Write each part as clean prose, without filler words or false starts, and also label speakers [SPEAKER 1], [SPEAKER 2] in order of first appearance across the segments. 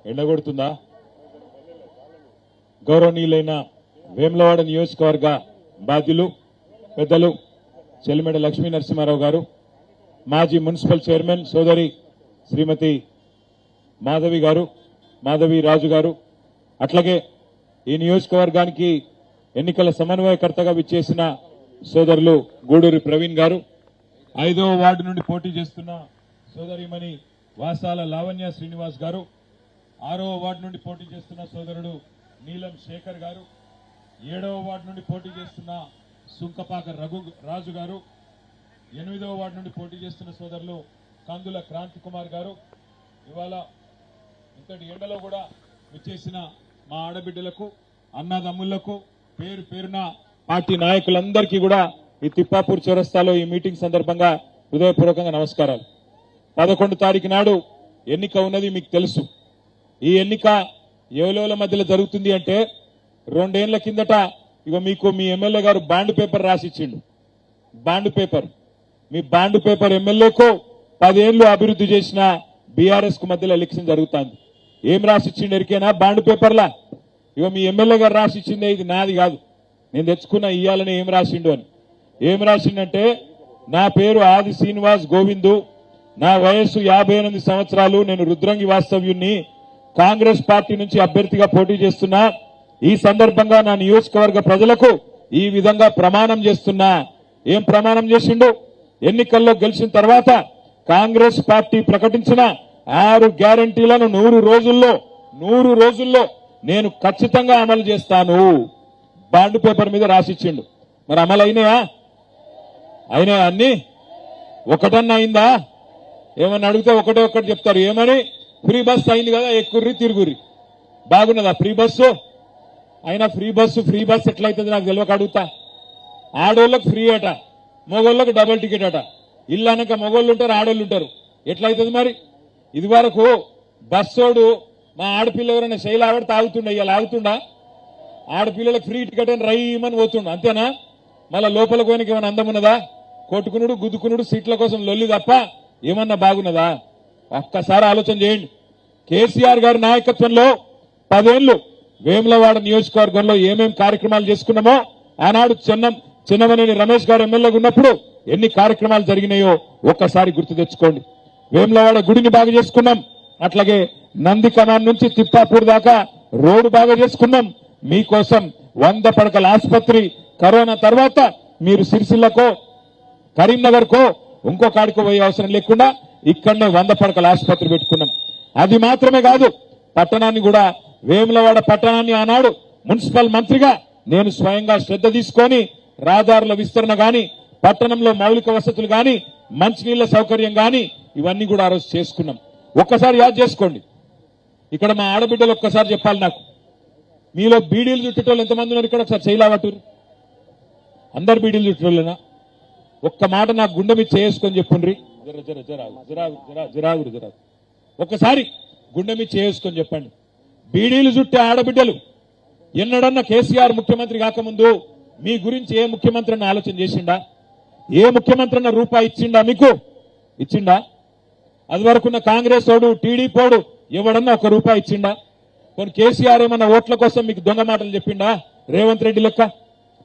[SPEAKER 1] ఎండగొడుతుందా? గౌరవనీయులైన వేములవాడ నియోజకవర్గ బాధ్యులు పెద్దలు చెల్లిమెడ లక్ష్మీ నరసింహారావు గారు, మాజీ మున్సిపల్ చైర్మన్ సోదరి శ్రీమతి మాధవి రాజు గారు, అట్లాగే ఈ నియోజకవర్గానికి ఎన్నికల సమన్వయకర్తగా విచ్చేసిన సోదరులు గూడూరి ప్రవీణ్ గారు, 5వ వార్డు నుండి పోటీ చేస్తున్న సోదరిమణి వాసాల లావణ్య శ్రీనివాస్ గారు, 6వ వార్డు నుండి పోటీ చేస్తున్న సోదరుడు నీలం శేఖర్ గారు, 7వ వార్డు నుండి పోటీ చేస్తున్న సుంకపాక రాజు గారు, 8వ వార్డు నుండి పోటీ చేస్తున్న సోదరులు కందుల క్రాంతి కుమార్ గారు, ఇవాళ ఇంతటి ఎండలో కూడా విచ్చేసిన మా ఆడబిడ్డలకు, అన్నదమ్ములకు, పేరు పేరున పార్టీ నాయకులందరికీ కూడా ఈ తిప్పాపూర్ చౌరస్తాలో ఈ మీటింగ్ సందర్భంగా హృదయపూర్వకంగా నమస్కారాలు. 11 తారీఖు నాడు ఎన్నిక ఉన్నది మీకు తెలుసు. ఈ ఎన్నిక ఎవరెవల మధ్యలో జరుగుతుంది అంటే 2 ఏళ్ల కిందట ఇగో మీకు మీ ఎమ్మెల్యే గారు బాండ్ పేపర్ రాసిచ్చిండు. బాండ్ పేపర్, మీ బాండ్ పేపర్ ఎమ్మెల్యేకు 10 ఏళ్లు అభివృద్ధి చేసిన బీఆర్ఎస్ కు మధ్యలో ఎలక్షన్ జరుగుతుంది. ఏం రాసిచ్చిండు ఎరికేనా? బాండ్ పేపర్లా ఇగో మీ ఎమ్మెల్యే గారు రాసిచ్చిందే, ఇది నాది కాదు, నేను తెచ్చుకున్న ఇయ్యాలని. ఏం రాసిండు అని, ఏం రాసిండంటే, నా పేరు ఆది శ్రీనివాస్ గోవిందు, నా వయస్సు 58 సంవత్సరాలు, నేను రుద్రంగి వాస్తవ్యుణ్ణి, కాంగ్రెస్ పార్టీ నుంచి అభ్యర్థిగా పోటీ చేస్తున్నా. ఈ సందర్భంగా నా నియోజకవర్గ ప్రజలకు ఈ విధంగా ప్రమాణం చేస్తున్నా. ఏం ప్రమాణం చేసిండు? ఎన్నికల్లో గెలిచిన తర్వాత కాంగ్రెస్ పార్టీ ప్రకటించిన 6 గ్యారంటీలను 100 రోజుల్లో నేను ఖచ్చితంగా అమలు చేస్తాను. బాండ్ పేపర్ మీద రాసిచ్చిండు. మరి అమలు అయినాయా? అన్ని ఒకటన్నా అయిందా? ఏమన్నా అడిగితే ఒకటి చెప్తారు. ఏమని? ఫ్రీ బస్ అయింది కదా, ఎక్కుర్రి తిరుగుర్రి. బాగున్నదా ఫ్రీ బస్సు? అయినా ఫ్రీ బస్సు ఎట్లయితుంది నాకు తెలియక అడుగుతా. ఆడోళ్ళకు ఫ్రీ అట, మగోళ్ళకు డబుల్ టికెట్ అట. ఇల్లు అనక మగోళ్ళు ఉంటారు, ఆడోళ్ళు ఉంటారు. ఎట్లయితుంది మరి? ఇది వరకు బస్సోడు మా ఆడపిల్ల ఎవరైనా శైలి ఆవిడ తాగుతుండ, ఇవాళ ఆగుతుండా? ఆడపిల్లలకు ఫ్రీ టికెట్ అని రైమని పోతుండ, అంతేనా? మళ్ళా లోపలికి పోయినకి ఏమైనా అందం ఉన్నదా? కొట్టుకునుడు, గుద్దుకునుడు, సీట్ల కోసం లొల్లి తప్ప ఏమన్నా బాగున్నదా? ఒక్కసారి ఆలోచన చేయండి. కేసీఆర్ గారి నాయకత్వంలో 10 ఏళ్లు వేములవాడ నియోజకవర్గంలో ఏమేం కార్యక్రమాలు చేసుకున్నామో, ఆనాడు చిన్నమనేని రమేష్ గారు ఎమ్మెల్యేగా ఉన్నప్పుడు ఎన్ని కార్యక్రమాలు జరిగినాయో ఒక్కసారి గుర్తు తెచ్చుకోండి. వేములవాడ గుడిని బాగా చేసుకున్నాం, అట్లాగే నంది కమాన్ నుంచి తిప్పాపూర్ దాకా రోడ్డు బాగా చేసుకున్నాం. మీకోసం 100 పడకల ఆసుపత్రి, కరోనా తర్వాత మీరు సిరిసిల్లకో కరీంనగర్ కో ఇంకో కాడికో పోయే అవసరం లేకుండా ఇక్కడనే 100 పడకల ఆసుపత్రి పెట్టుకున్నాం. అది మాత్రమే కాదు, పట్టణాన్ని కూడా, వేములవాడ పట్టణాన్ని ఆనాడు మున్సిపల్ మంత్రిగా నేను స్వయంగా శ్రద్ధ తీసుకొని రహదారుల విస్తరణ గాని, పట్టణంలో మౌలిక వసతులు గాని, మంచినీళ్ల సౌకర్యం గాని ఇవన్నీ కూడా ఆ రోజు చేసుకున్నాం. ఒక్కసారి యాద్ చేసుకోండి. ఇక్కడ మా ఆడబిడ్డలు ఒక్కసారి చెప్పాలి నాకు, మీలో బీడీలు చుట్టేటోళ్ళు ఎంతమంది ఉన్నారు ఇక్కడ? ఒకసారి చేయలావటూరు. అందరు బీడీలు చుట్టేటోళ్ళేనా? ఒక్క మాట నాకు గుండె మీద చేసుకొని చెప్పుండ్రి. జరాగురు ఒక్కసారి గుండె మీద చేసుకొని చెప్పండి. బీడీలు చుట్టే ఆడబిడ్డలు ఎన్నడన్నా కేసీఆర్ ముఖ్యమంత్రి కాకముందు మీ గురించి ఏ ముఖ్యమంత్రి అన్న ఆలోచన చేసిండా? ఏ ముఖ్యమంత్రి అన్న రూపాయి ఇచ్చిండా? మీకు ఇచ్చిండా? అది వరకున్న కాంగ్రెస్ ఓడు, టీడీపీ ఓడు ఎవడన్నా 1 రూపాయి ఇచ్చిండా? కొన్ని కేసీఆర్ ఏమన్నా ఓట్ల కోసం మీకు దొంగ మాటలు చెప్పిండా? రేవంత్ రెడ్డి లెక్క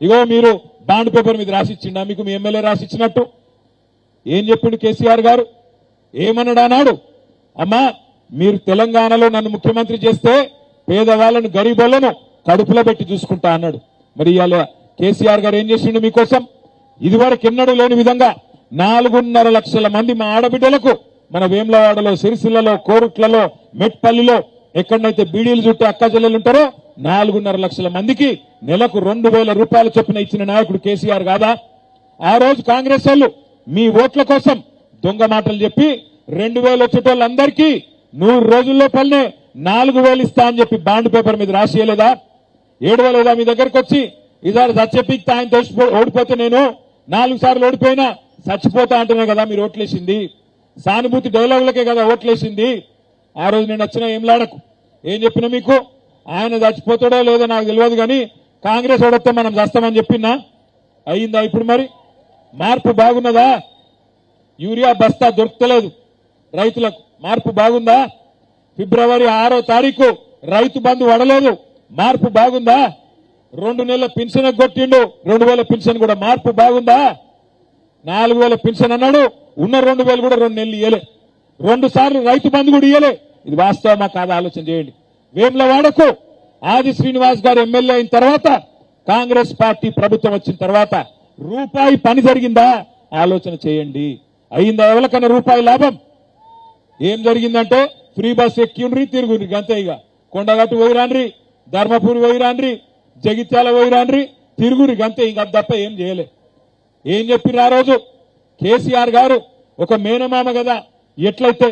[SPEAKER 1] ఇగో మీరు బాండ్ పేపర్ మీద రాసిచ్చిండా? మీకు మీ ఎమ్మెల్యే రాసిచ్చినట్టు ఏం చెప్పిండు కేసీఆర్ గారు? ఏమన్నాడు అన్నాడు? అమ్మా, మీరు తెలంగాణలో నన్ను ముఖ్యమంత్రి చేస్తే పేదవాళ్లను, గరీబులను కడుపులో పెట్టి చూసుకుంటా అన్నాడు. మరి ఇవాళ కేసీఆర్ గారు ఏం చేసిండు మీకోసం? ఇదివరకు ఎన్నడూ లేని విధంగా 4.5 లక్షల మంది మా ఆడబిడ్డలకు మన వేములవాడలో, సిరిసిల్లలో, కోరుట్లలో, మెట్పల్లిలో ఎక్కడైతే బీడీలు చుట్టూ అక్క చెల్లెలు ఉంటారో 4.5 లక్షల మందికి నెలకు 2,000 రూపాయల చొప్పున ఇచ్చిన నాయకుడు కేసీఆర్ కాదా? ఆ రోజు కాంగ్రెస్ వాళ్ళు మీ ఓట్ల కోసం దొంగ మాటలు చెప్పి 2,000 వచ్చేటోళ్ళందరికీ 100 రోజుల్లో పల్లె 4,000 ఇస్తా అని చెప్పి బాండ్ పేపర్ మీద రాసియలేదా? 7,000 మీ దగ్గరకు వచ్చి ఇదారు చచ్చిపోతే ఆయన ఓడిపోతే నేను 4 సార్లు ఓడిపోయినా చచ్చిపోతా అంటున్నా కదా మీరు ఓట్లేసింది. సానుభూతి డైలాగులకే కదా ఓట్లేసింది. ఆ రోజు నేను వచ్చిన ఏంలాడకు ఏం చెప్పినా మీకు? ఆయన చచ్చిపోతాడో లేదో నాకు తెలియదు కానీ కాంగ్రెస్ ఓడితే మనం చేస్తామని చెప్పినా అయిందా? ఇప్పుడు మరి మార్పు బాగున్నదా? యూరియా బస్తా దొరకలేదు రైతులకు, మార్పు బాగుందా? ఫిబ్రవరి 6వ తారీఖు రైతు బంధు వడలేదు. మార్పు బాగుందా? 2 నెలల పెన్షన్ కొట్టిండు. 2000 పెన్షన్ కూడా మార్పు బాగుందా? 4000 పెన్షన్ అన్నాడు. ఉన్న 2000 కూడా 2 నెలలు ఇయ్యలే. 2 సార్లు రైతు బంధు కూడా ఇయ్యలే. ఇది వాస్తవమా కాదా ఆలోచన చేయండి. వేములవాడకు ఆది శ్రీనివాస్ గారు ఎమ్మెల్యే అయిన తర్వాత, కాంగ్రెస్ పార్టీ ప్రభుత్వం వచ్చిన తర్వాత రూపాయి పని జరిగిందా ఆలోచన చేయండి. అయిందా ఎవరికన్నా రూపాయి లాభం? ఏం జరిగిందంటే ఫ్రీ బస్ ఎక్కిండ్రి, తిరుగుండ్రి, అంతే. ఇక కొండగట్టు పోయిరాండ్రి, ధర్మపురి పోయిరాండ్రి, జగిత్యాల పోయిరాండ్రి, తిరుగురి, అంతే. ఇంకా తప్ప ఏం చేయలే. ఏం చెప్పిర్రు ఆ రోజు? కేసీఆర్ గారు ఒక మేనమామ కదా ఎట్లయితే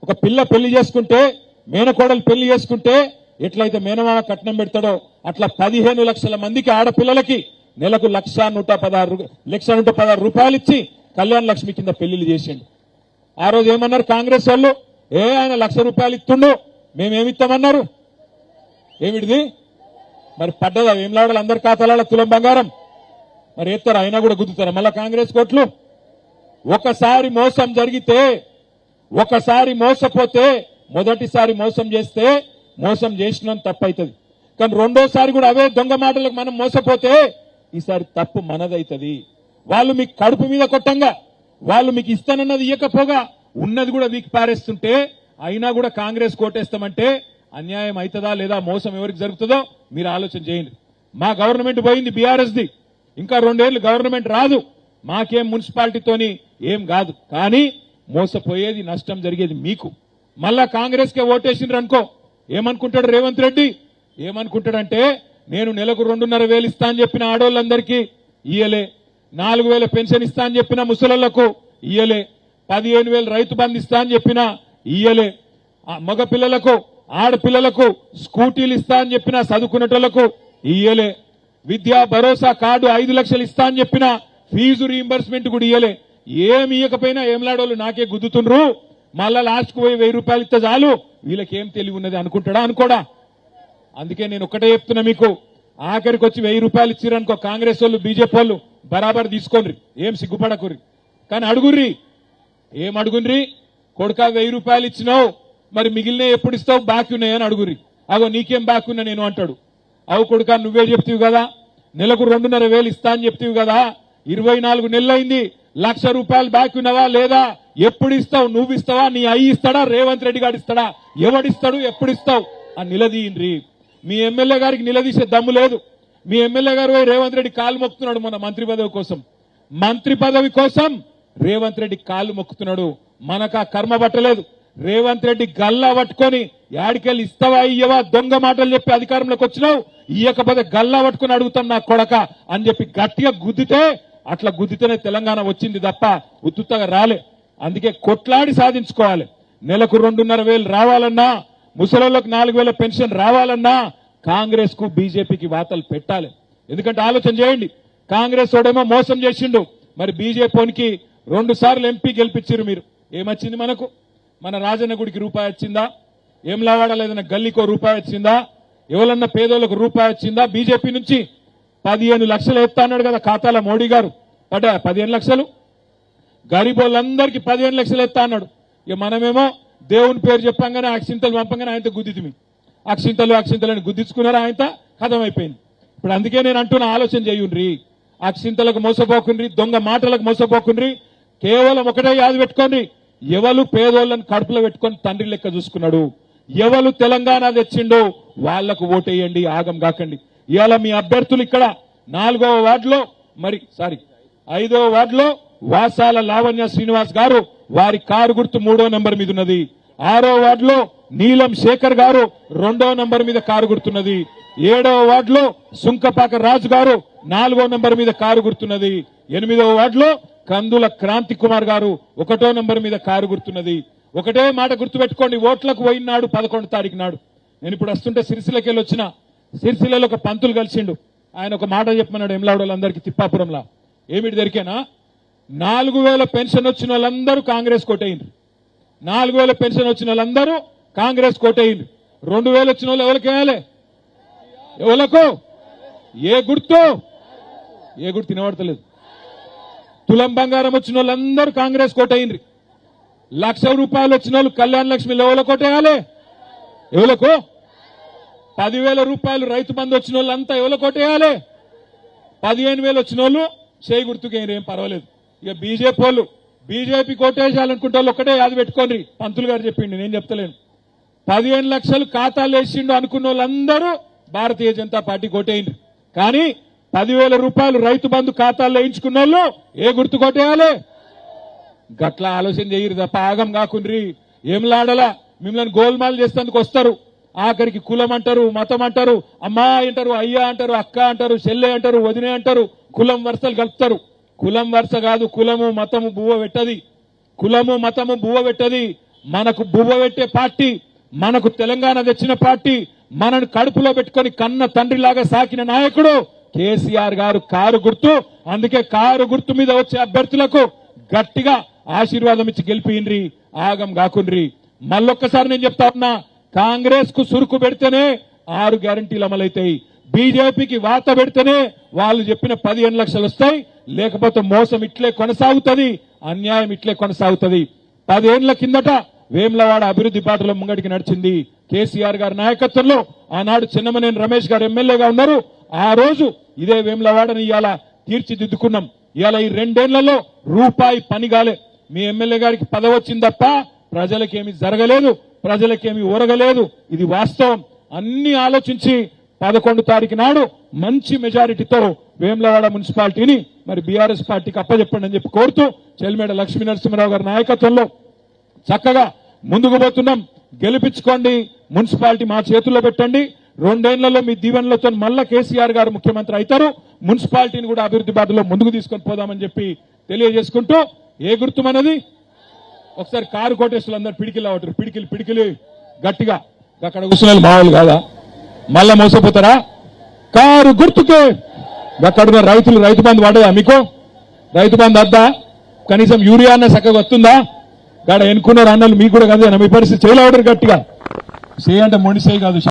[SPEAKER 1] ఒక పిల్ల పెళ్లి చేసుకుంటే, మేనకోడలు పెళ్లి చేసుకుంటే ఎట్లయితే మేనమామ కట్నం పెడతాడో అట్లా 15 లక్షల మందికి ఆడపిల్లలకి నెలకు 1,116 రూపాయలు ఇచ్చి కళ్యాణ లక్ష్మి కింద పెళ్లిళ్ళు చేసిండు. ఆ రోజు ఏమన్నారు కాంగ్రెస్ వాళ్ళు? ఆయన 1,00,000 రూపాయలు ఇస్తుండు, మేమేమిస్తామన్నారు. ఏమిటిది మరి? పడ్డదా వేములవాడలు అందరి ఖాతాల తులం బంగారం? మరి ఎత్తారా? అయినా కూడా గుద్దుతారా మళ్ళా కాంగ్రెస్ కోట్లు? ఒకసారి మోసం జరిగితే, ఒకసారి మోసపోతే, మొదటిసారి మోసం చేస్తే మోసం చేసినాం తప్పైతుంది. కానీ రెండోసారి కూడా అవే దొంగ మాటలకు మనం మోసపోతే ఈసారి తప్పు మనదైతుంది. వాళ్ళు మీకు కడుపు మీద కొట్టంగా, వాళ్ళు మీకు ఇస్తానన్నది ఇయ్యకపోగా ఉన్నది కూడా వీకి పారేస్తుంటే అయినా కూడా కాంగ్రెస్ కోటేస్తామంటే అన్యాయం అవుతుందా లేదా, మోసం ఎవరికి జరుగుతుందో మీరు ఆలోచన చేయండి. మా గవర్నమెంట్ పోయింది బీఆర్ఎస్ది, ఇంకా 2 ఏళ్లు గవర్నమెంట్ రాదు. మాకేం మున్సిపాలిటీతోని ఏం కాదు, కానీ మోసపోయేది, నష్టం జరిగేది మీకు. మళ్ళా కాంగ్రెస్ కే ఓటేసిండ్రు అనుకో, ఏమనుకుంటాడు రేవంత్ రెడ్డి? ఏమనుకుంటాడంటే నేను నెలకు 2,500 ఇస్తా అని చెప్పిన ఆడోళ్ళందరికీ ఇయ్యలే, 4,000 పెన్షన్ ఇస్తా అని చెప్పిన ముసలోళ్లకు ఇయ్యలే, 15,000 రైతు బంధు ఇస్తా అని చెప్పిన ఇయ్యలే, మగ పిల్లలకు ఆడపిల్లలకు స్కూటీలు ఇస్తా అని చెప్పిన చదువుకునేటోళ్లకు ఇయ్యలే, విద్యా భరోసా కార్డు 5 లక్షలు ఇస్తా అని చెప్పిన ఫీజు రీయింబర్స్మెంట్ కూడా ఇయ్యలే. ఏమి ఇయ్యకపోయినా ఏమలాడోళ్ళు నాకే గుద్దుతుండ్రు, మళ్ళా లాస్ట్ కు పోయి 1000 రూపాయలు ఇస్తే చాలు, వీళ్ళకేం తెలివి ఉన్నది అనుకుంటాడా అనుకోడా? అందుకే నేను ఒకటే చెప్తున్నా మీకు, ఆఖరికి వచ్చి 1000 రూపాయలు ఇచ్చిరనుకో కాంగ్రెస్ వాళ్ళు బీజేపీ వాళ్ళు బరాబర్ తీసుకోండి, ఏం సిగ్గుపడకుర్రి. కానీ అడుగుర్రి, ఏం అడుగుండ్రి? కొడుకా 1000 రూపాయలు ఇచ్చినావు, మరి మిగిలిన ఎప్పుడు ఇస్తావు, బాకీ ఉన్నాయని అడుగుర్రి. అగో నీకేం బాకీ ఉన్నా నేను అంటాడు. అవు కొడుకా నువ్వే చెప్తీవి కదా, నెలకు 2,500 ఇస్తా అని చెప్తీవి కదా, 24 నెలలైంది, 1,00,000 రూపాయలు బాకీ ఉన్నావా లేదా, ఎప్పుడు ఇస్తావు? నువ్వు ఇస్తావా, నీ అయ్యి ఇస్తాడా, రేవంత్ రెడ్డి గారు ఇస్తాడా, ఎవడిస్తాడు, ఎప్పుడు ఇస్తావు అని నిలదీయండ్రి. మీ ఎమ్మెల్యే గారికి నిలదీసే దమ్ము లేదు. మీ ఎమ్మెల్యే గారు రేవంత్ రెడ్డి కాలు మొక్కుతున్నాడు మన మంత్రి పదవి కోసం. మంత్రి పదవి కోసం రేవంత్ రెడ్డి కాలు మొక్కుతున్నాడు. మనకు ఆ కర్మ పట్టలేదు. రేవంత్ రెడ్డి గల్లా పట్టుకొని యాడికెళ్ళి ఇస్తావా ఇయ్యవా, దొంగ మాటలు చెప్పి అధికారంలోకి వచ్చినావు, ఇయ్యకపోతే గల్లా పట్టుకొని అడుగుతాం నా కొడక అని చెప్పి గట్టిగా గుద్దితే, అట్లా గుద్దితేనే తెలంగాణ వచ్చింది తప్ప ఉత్తుత్తగా రాలే. అందుకే కొట్లాడి సాధించుకోవాలి. నెలకు 2,500 రావాలన్నా, ముసలోళ్ళకు 4,000 పెన్షన్ రావాలన్నా కాంగ్రెస్ కు బీజేపీకి వాతలు పెట్టాలి. ఎందుకంటే ఆలోచన చేయండి, కాంగ్రెస్ వాడేమో మోసం చేసిండు, మరి బీజేపీకి 2 సార్లు ఎంపీ గెలిపించారు మీరు. ఏమొచ్చింది మనకు? మన రాజన్న గుడికి రూపాయి వచ్చిందా? ఏమలావాడలో ఏదైనా గల్లీకో రూపాయి వచ్చిందా? ఎవరన్నా పేదోళ్లకు రూపాయి వచ్చిందా? బీజేపీ నుంచి 15 లక్షలు ఎత్తా అన్నాడు కదా ఖాతాలో మోడీ గారు, పడ్డా 15 లక్షలు. గరీబోళ్ళందరికీ 15 లక్షలు ఎత్తా అన్నాడు. ఇక మనమేమో దేవుని పేరు చెప్పంగానే అక్షింతలు పంపంగానే ఆయనతో గుద్దితిమి, అక్షింతలని గుద్దించుకున్నారా, ఆయనతో కథం అయిపోయింది. ఇప్పుడు అందుకే నేను అంటున్న ఆలోచన చేయుండ్రి, అక్షింతలకు మోసపోకుండ్రి, దొంగ మాటలకు మోసపోకుండ్రి. కేవలం ఒకటే యాది పెట్టుకోండి, ఎవరు పేదోళ్ళని కడుపులో పెట్టుకొని తండ్రి లెక్క చూసుకున్నాడు, ఎవరు తెలంగాణ తెచ్చిండో వాళ్లకు ఓటేయండి, ఆగం కాకండి. ఇవాళ మీ అభ్యర్థులు ఇక్కడ 4వ వార్డులో, 5వ వార్డులో వాసాల లావణ్య శ్రీనివాస్ గారు, వారి కారు గుర్తు 3వ నంబర్ మీద ఉన్నది. 6వ వార్డులో నీలం శేఖర్ గారు 2వ నంబర్ మీద కారు గుర్తున్నది. 7వ వార్డులో సుంకపాక రాజు గారు 4వ నంబర్ మీద కారు గుర్తున్నది. 8వ వార్డులో కందుల క్రాంతి కుమార్ గారు 1వ నంబర్ మీద కారు గుర్తున్నది. ఒకటే మాట గుర్తుపెట్టుకోండి, ఓట్లకు పోయినాడు 11వ తారీఖు నాడు. నేను ఇప్పుడు వస్తుంటే సిరిసిల్లకెళ్ళి వచ్చిన, సిరిసిల్లలో ఒక పంతులు కలిసిండు. ఆయన ఒక మాట చెప్పమన్నాడు ఎమ్లాడోళ్ళందరికీ తిప్పాపురంలా. ఏమిటి దొరికేనా? 4,000 పెన్షన్ వచ్చిన వాళ్ళందరూ కాంగ్రెస్ కోటేయండి, 4,000 పెన్షన్ వచ్చిన వాళ్ళందరూ కాంగ్రెస్ కోటేయండి. 2,000 వచ్చిన వాళ్ళు ఎవరికి వేయాలి? ఎవలకు? ఏ గుర్తు తినబడతలేదు. తులం బంగారం వచ్చిన వాళ్ళందరూ కాంగ్రెస్ కోటేయండి. ₹1,00,000 వచ్చిన వాళ్ళు కళ్యాణ లక్ష్మిలో ఎవరో కొట్టేయాలి? ఎవరికి? 10,000 రూపాయలు రైతు బంధు వచ్చిన వాళ్ళు అంతా ఎవరో కొట్టేయాలి? 15,000 వచ్చిన వాళ్ళు చేయి గుర్తుకు ఏం పర్వాలేదు. ఇక బీజేపీ వాళ్ళు బీజేపీ కొట్టేయాలనుకుంటే వాళ్ళు ఒక్కటే యాద పెట్టుకోండి. పంతులు గారు చెప్పిండు, నేను చెప్తలేను. 15 లక్షలు ఖాతాలు వేసిండు అనుకున్న వాళ్ళందరూ భారతీయ జనతా పార్టీ కొట్టేయండి. కానీ 10,000 రూపాయలు రైతు బంధు ఖాతాల్లో వేయించుకున్న వాళ్ళు ఏ గుర్తు కొట్టేయాలి? గట్లా ఆలోచన చేయరు తప్ప ఆగం కాకుండ్రి. ఏం లాడలా మిమ్మల్ని గోల్మాల్ చేసేందుకు వస్తారు. ఆఖరికి కులం అంటారు, మతం అంటారు, అమ్మా అంటారు, అయ్యా అంటారు, అక్క అంటారు, చెల్లె అంటారు, వదినే అంటారు, కులం వరుసలు కలుపుతారు. కులం వరుస కాదు, కులము మతము బువ్వ పెట్టది. కులము మతము బువ్వ పెట్టది. మనకు బువ్వ పెట్టే పార్టీ, మనకు తెలంగాణ తెచ్చిన పార్టీ, మనను కడుపులో పెట్టుకుని కన్న తండ్రిలాగా సాకిన నాయకుడు కేసీఆర్ గారు. కారు గుర్తు. అందుకే కారు గుర్తు మీద వచ్చే అభ్యర్థులకు గట్టిగా ఆశీర్వాదం ఇచ్చి గెలిపియండ్రి, ఆగం కాకుండ్రి. మళ్ళొక్కసారి నేను చెప్తా ఉన్నా, కాంగ్రెస్ కు సురుకు పెడితేనే 6 గ్యారంటీలు అమలైతాయి. బీజేపీకి వాత పెడితేనే వాళ్ళు చెప్పిన 15 లక్షలు వస్తాయి. లేకపోతే మోసం ఇట్లే కొనసాగుతుంది, అన్యాయం ఇట్లే కొనసాగుతుంది. 10 ఏళ్ల కిందట వేములవాడ అభివృద్ధి బాటలో ముంగడికి నడిచింది కేసీఆర్ గారి నాయకత్వంలో. ఆనాడు చిన్నమనేని రమేష్ గారు ఎమ్మెల్యేగా ఉన్నారు. ఆ రోజు ఇదే వేములవాడని ఇవాళ తీర్చిదిద్దుకున్నాం. ఇవాళ ఈ 2 ఏళ్లలో రూపాయి పని కాలే. మీ ఎమ్మెల్యే గారికి పదవి వచ్చింది తప్ప ప్రజలకేమి జరగలేదు, ప్రజలకేమి ఒరగలేదు. ఇది వాస్తవం. అన్ని ఆలోచించి 11 తారీఖు నాడు మంచి మెజారిటీతో వేములవాడ మున్సిపాలిటీని మరి బీఆర్ఎస్ పార్టీకి అప్పచెప్పండి అని చెప్పి కోరుతూ చెల్మేడ లక్ష్మీ నరసింహరావు గారి నాయకత్వంలో చక్కగా ముందుకు పోతున్నాం. గెలిపించుకోండి, మున్సిపాలిటీ మా చేతుల్లో పెట్టండి. 2 ఏళ్లలో మీ దీవెనలతో మళ్ళా కేసీఆర్ గారు ముఖ్యమంత్రి అవుతారు. మున్సిపాలిటీని కూడా అభివృద్ధి బాటలో ముందుకు తీసుకొని పోదామని చెప్పి తెలియజేసుకుంటూ, ఏ గుర్తుమన్నది ఒకసారి కారు కోటేశ్వరులు అందరు పిడికిలు అవటారు. పిడికిలి గట్టిగా అక్కడ కూర్చున్న మామూలు కాదా? మళ్ళా మోసపోతారా? కారు గుర్తుకే. అక్కడ రైతులు రైతు బంధు పడదా? మీకు రైతు బంధు వద్దా? కనీసం యూరియా అన్న చక్కగా వస్తుందా? గాడ ఎన్నుకున్నారు అన్నలు మీకు కూడా కదా. మీ పరిస్థితి చేయలేవడరు గట్టిగా. చేయంటే మొండి చేయి కాదు.